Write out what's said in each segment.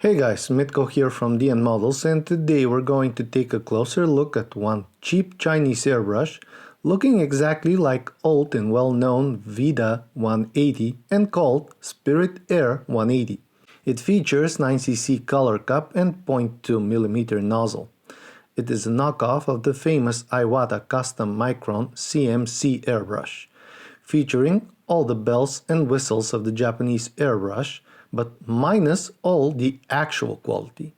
Hey guys, Mitko here from DNModels, and today we're going to take a closer look at one cheap Chinese airbrush looking exactly like old and well-known Veda 180 and called Spirit Air 180. It features 9cc color cup and 0.2mm nozzle. It is a knockoff of the famous Iwata Custom Micron CM-C airbrush, featuring all the bells and whistles of the Japanese airbrush, but minus all the actual quality.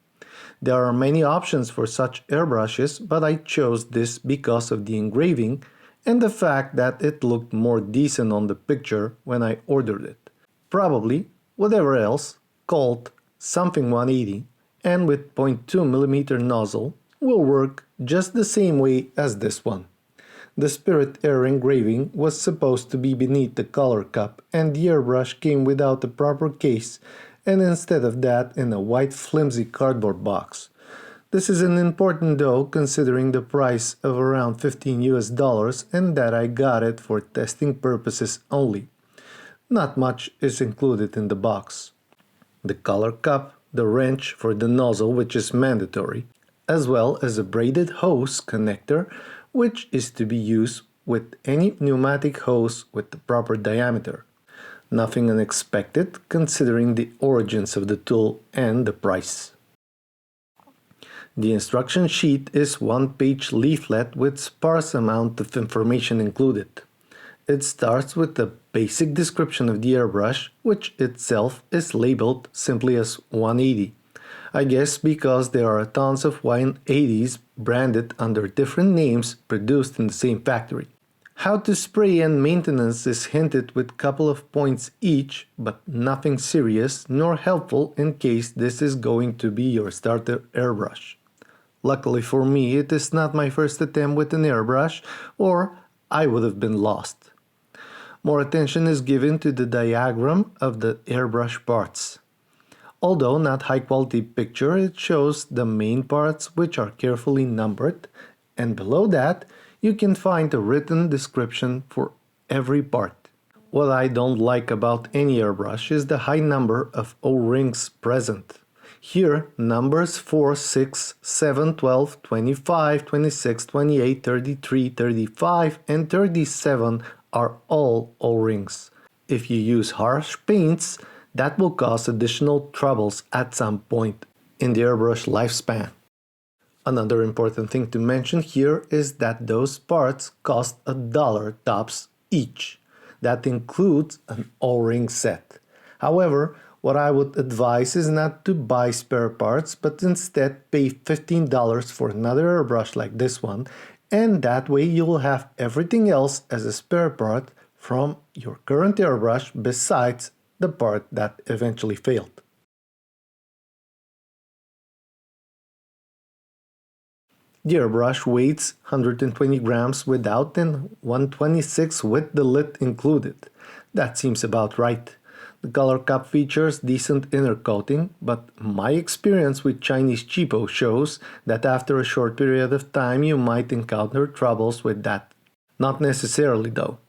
There are many options for such airbrushes, but I chose this because of the engraving and the fact that it looked more decent on the picture when I ordered it. Probably, whatever else, called something 180 and with 0.2mm nozzle will work just the same way as this one. The Spirit Air engraving was supposed to be beneath the color cup, and the airbrush came without a proper case and instead of that in a white flimsy cardboard box. This is an important though, considering the price of around $15 and that I got it for testing purposes only. Not much is included in the box. The color cup, the wrench for the nozzle, which is mandatory, as well as a braided hose connector, which is to be used with any pneumatic hose with the proper diameter. Nothing unexpected considering the origins of the tool and the price. The instruction sheet is one-page leaflet with sparse amount of information included. It starts with the basic description of the airbrush, which itself is labeled simply as 180. I guess because there are tons of 180s branded under different names produced in the same factory. How to spray and maintenance is hinted with couple of points each, but nothing serious nor helpful in case this is going to be your starter airbrush. Luckily for me, it is not my first attempt with an airbrush, or I would have been lost. More attention is given to the diagram of the airbrush parts. Although not high-quality picture, it shows the main parts which are carefully numbered, and below that you can find a written description for every part. What I don't like about any airbrush is the high number of O-rings present. Here, numbers 4, 6, 7, 12, 25, 26, 28, 33, 35, and 37 are all O-rings. If you use harsh paints, that will cause additional troubles at some point in the airbrush lifespan. Another important thing to mention here is that those parts cost $1 tops each. That includes an O-ring set. However, what I would advise is not to buy spare parts, but instead pay $15 for another airbrush like this one, and that way you will have everything else as a spare part from your current airbrush besides the part that eventually failed. The airbrush weighs 120 grams without and 126 with the lid included. That seems about right. The color cup features decent inner coating, but my experience with Chinese cheapo shows that after a short period of time you might encounter troubles with that. Not necessarily though.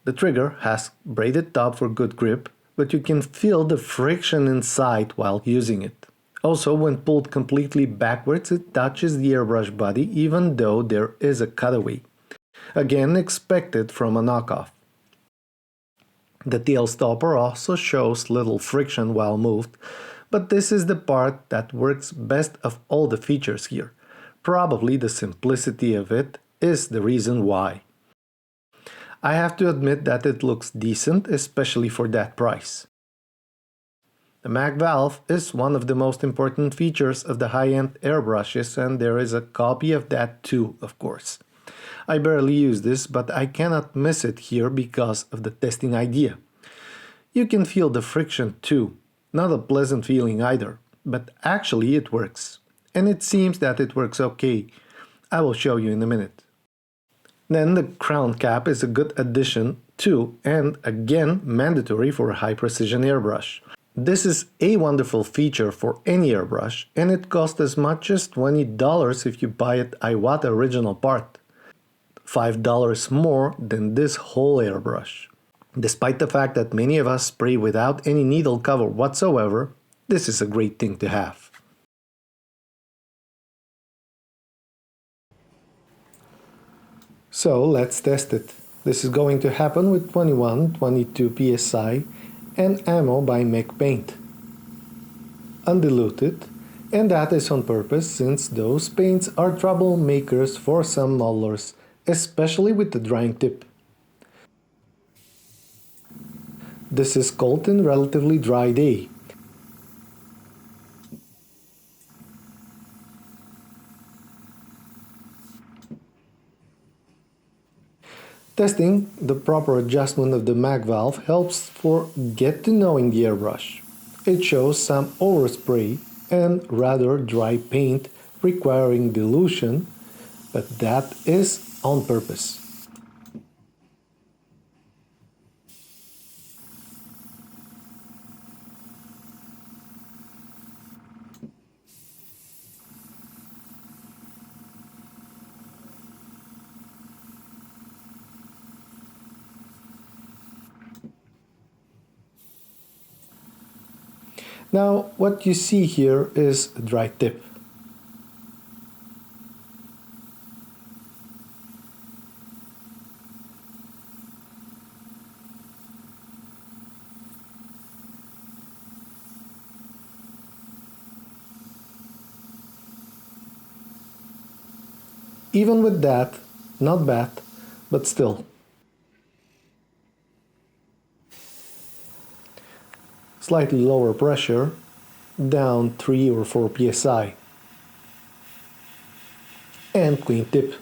The trigger has braided top for good grip, but you can feel the friction inside while using it. Also, when pulled completely backwards, it touches the airbrush body even though there is a cutaway. Again, expected from a knockoff. The tail stopper also shows little friction while moved, but this is the part that works best of all the features here. Probably the simplicity of it is the reason why. I have to admit that it looks decent, especially for that price. The mag valve is one of the most important features of the high-end airbrushes, and there is a copy of that too, of course. I barely use this, but I cannot miss it here because of the testing idea. You can feel the friction too. Not a pleasant feeling either, but actually it works. And it seems that it works okay. I will show you in a minute. Then the crown cap is a good addition too, and again mandatory for a high precision airbrush. This is a wonderful feature for any airbrush, and it costs as much as $20 if you buy it Iwata original part. $5 more than this whole airbrush. Despite the fact that many of us spray without any needle cover whatsoever, this is a great thing to have. So let's test it. This is going to happen with 21-22 psi and ammo by Mech Paint. Undiluted, and that is on purpose since those paints are troublemakers for some modelers, especially with the drying tip. This is cold and relatively dry day. Testing the proper adjustment of the mag valve helps for get to knowing the airbrush. It shows some overspray and rather dry paint requiring dilution, but that is on purpose. Now what you see here is a dry tip. Even with that, not bad, but still. Slightly lower pressure, down 3 or 4 psi. And clean tip.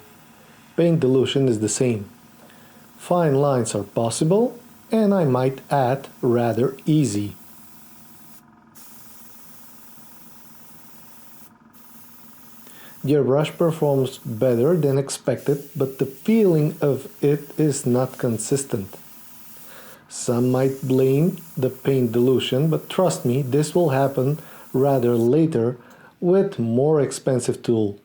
Paint dilution is the same. Fine lines are possible, and I might add rather easy. The airbrush performs better than expected, but the feeling of it is not consistent. Some might blame the paint dilution, but trust me, this will happen rather later with more expensive tool.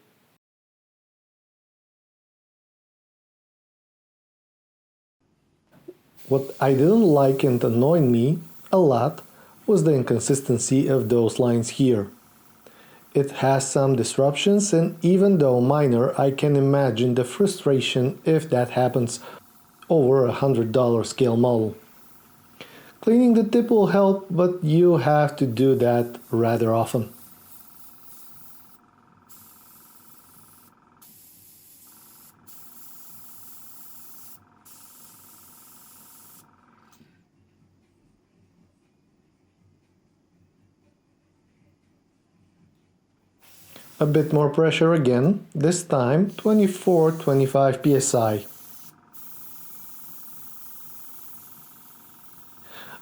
What I didn't like and annoyed me a lot was the inconsistency of those lines here. It has some disruptions, and even though minor, I can imagine the frustration if that happens over $100 scale model. Cleaning the tip will help, but you have to do that rather often. A bit more pressure again, this time 24-25 psi.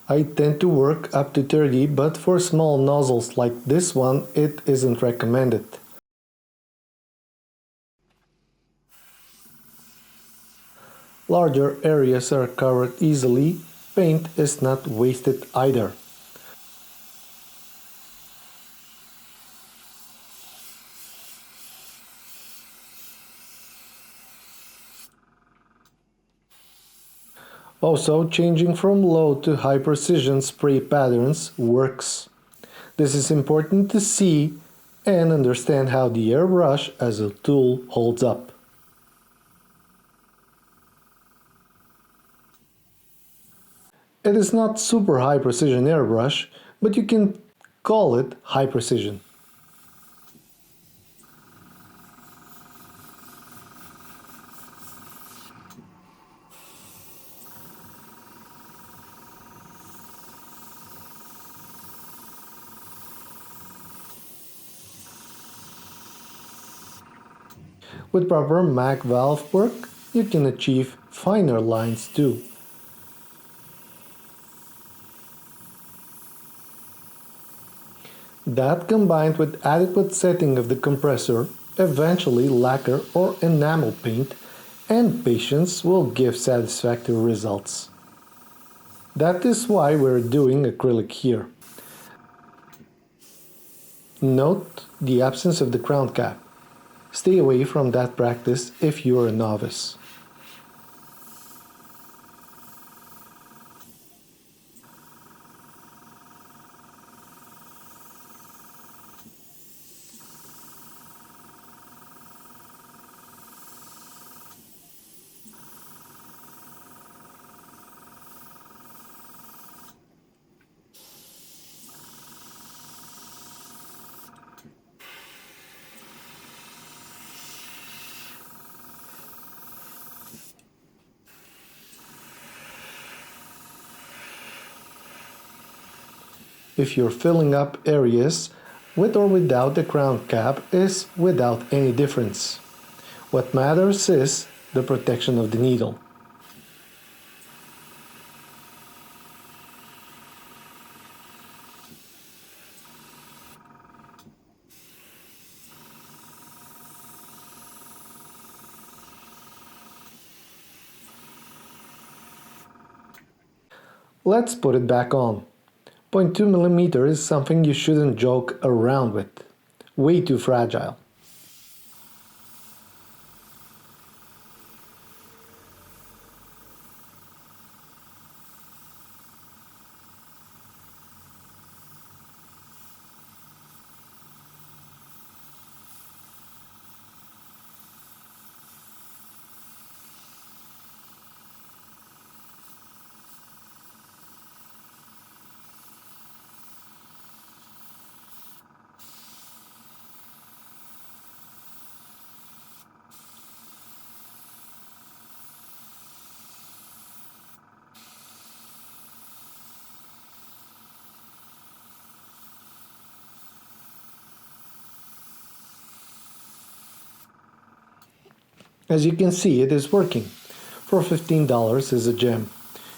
I tend to work up to 30, but for small nozzles like this one it isn't recommended. Larger areas are covered easily, paint is not wasted either. Also, changing from low to high precision spray patterns works. This is important to see and understand how the airbrush as a tool holds up. It is not super high precision airbrush, but you can call it high precision. With proper mag valve work, you can achieve finer lines too. That combined with adequate setting of the compressor, eventually lacquer or enamel paint, and patience will give satisfactory results. That is why we're doing acrylic here. Note the absence of the crown cap. Stay away from that practice if you're a novice. if you're filling up areas with or without the crown cap is without any difference. What matters is the protection of the needle. Let's put it back on. 0.2mm is something you shouldn't joke around with. Way too fragile. As you can see, it is working. For $15 is a gem.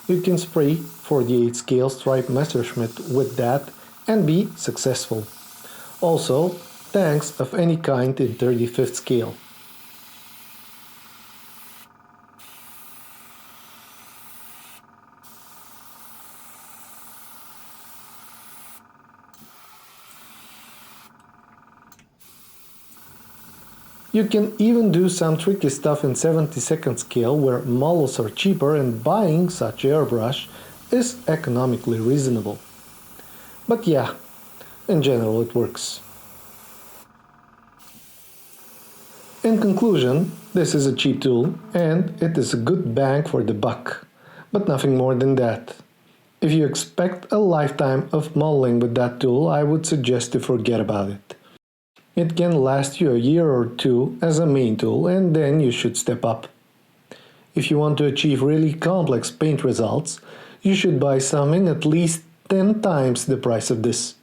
You can spray 48 scale stripe Messerschmitt with that and be successful. Also, tanks of any kind in 35th scale. You can even do some tricky stuff in 72nd scale where models are cheaper and buying such airbrush is economically reasonable. But yeah, in general it works. In conclusion, this is a cheap tool and it is a good bang for the buck, but nothing more than that. If you expect a lifetime of modeling with that tool, I would suggest to forget about it. It can last you a year or two as a main tool and then you should step up. If you want to achieve really complex paint results, you should buy something at least 10 times the price of this.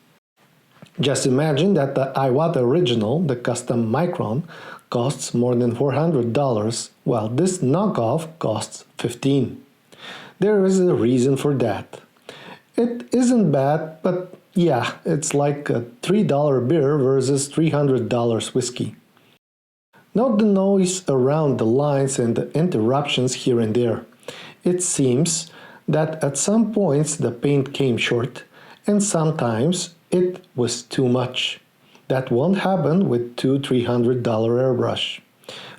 Just imagine that the Iwata original, the Custom Micron, costs more than $400, while this knockoff costs $15. There is a reason for that. It isn't bad, but yeah, it's like a $3 beer versus $300 whiskey. Note the noise around the lines and the interruptions here and there. It seems that at some points the paint came short, and sometimes it was too much. That won't happen with $200–300 airbrush.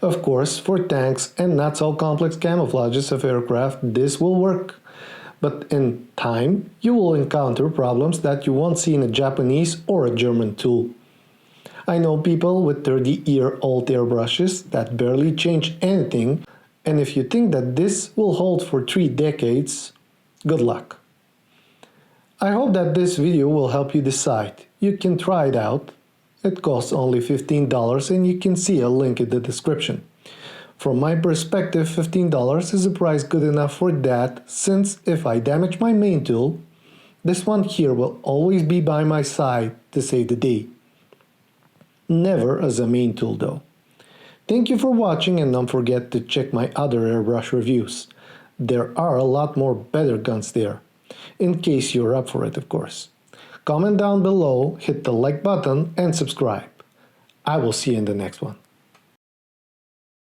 Of course, for tanks and not so complex camouflages of aircraft, this will work. But in time, you will encounter problems that you won't see in a Japanese or a German tool. I know people with 30-year-old airbrushes that barely change anything, and if you think that this will hold for 3 decades, good luck. I hope that this video will help you decide. You can try it out. It costs only $15 and you can see a link in the description. From my perspective, $15 is a price good enough for that, since if I damage my main tool, this one here will always be by my side to save the day. Never as a main tool though. Thank you for watching and don't forget to check my other airbrush reviews. There are a lot more better guns there, in case you're up for it of course. Comment down below, hit the like button and subscribe. I will see you in the next one.